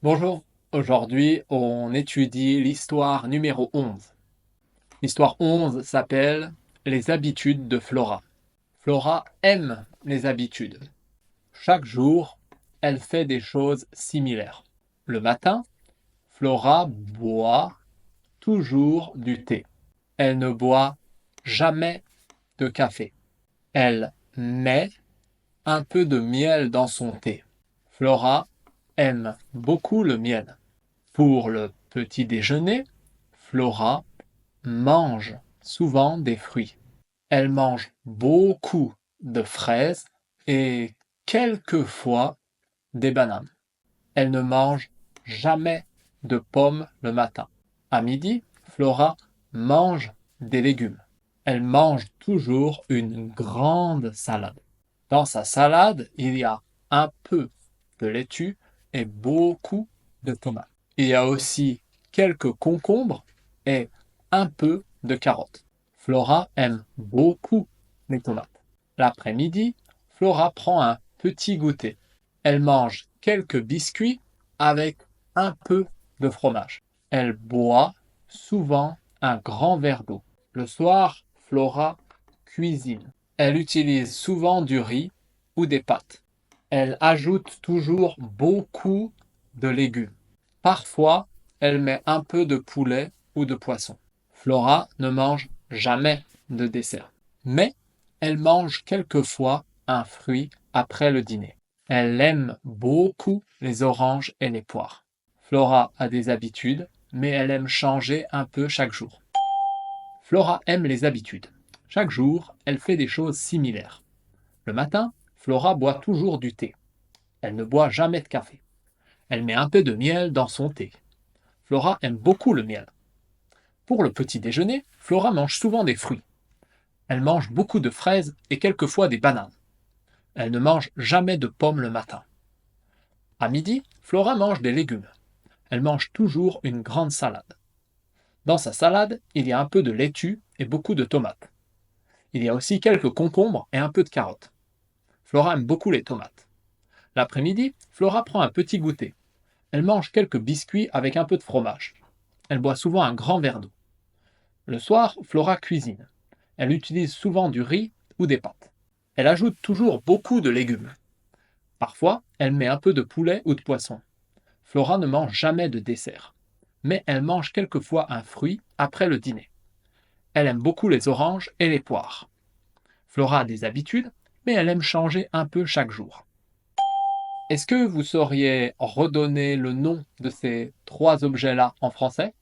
Bonjour, aujourd'hui on étudie l'histoire numéro 11. L'histoire 11 s'appelle Les habitudes de Flora. Flora aime les habitudes. Chaque jour, elle fait des choses similaires. Le matin, Flora boit toujours du thé. Elle ne boit jamais de café. Elle met un peu de miel dans son thé. Flora aime beaucoup le miel. Pour le petit déjeuner, Flora mange souvent des fruits. Elle mange beaucoup de fraises et quelquefois des bananes. Elle ne mange jamais de pommes le matin. À midi, Flora mange des légumes. Elle mange toujours une grande salade. Dans sa salade, il y a un peu de laitue et beaucoup de tomates. Il y a aussi quelques concombres et un peu de carottes. Flora aime beaucoup les tomates. L'après-midi, Flora prend un petit goûter. Elle mange quelques biscuits avec un peu de fromage. Elle boit souvent un grand verre d'eau. Le soir, Flora cuisine. Elle utilise souvent du riz ou des pâtes. Elle ajoute toujours beaucoup de légumes. Parfois, elle met un peu de poulet ou de poisson. Flora ne mange jamais de dessert. Mais elle mange quelquefois un fruit après le dîner. Elle aime beaucoup les oranges et les poires. Flora a des habitudes, mais elle aime changer un peu chaque jour. Flora aime les habitudes. Chaque jour, elle fait des choses similaires. Le matin, Flora boit toujours du thé. Elle ne boit jamais de café. Elle met un peu de miel dans son thé. Flora aime beaucoup le miel. Pour le petit déjeuner, Flora mange souvent des fruits. Elle mange beaucoup de fraises et quelquefois des bananes. Elle ne mange jamais de pommes le matin. À midi, Flora mange des légumes. Elle mange toujours une grande salade. Dans sa salade, il y a un peu de laitue et beaucoup de tomates. Il y a aussi quelques concombres et un peu de carottes. Flora aime beaucoup les tomates. L'après-midi, Flora prend un petit goûter. Elle mange quelques biscuits avec un peu de fromage. Elle boit souvent un grand verre d'eau. Le soir, Flora cuisine. Elle utilise souvent du riz ou des pâtes. Elle ajoute toujours beaucoup de légumes. Parfois, elle met un peu de poulet ou de poisson. Flora ne mange jamais de dessert, mais elle mange quelquefois un fruit après le dîner. Elle aime beaucoup les oranges et les poires. Flora a des habitudes, mais elle aime changer un peu chaque jour. Est-ce que vous sauriez redonner le nom de ces trois objets-là en français?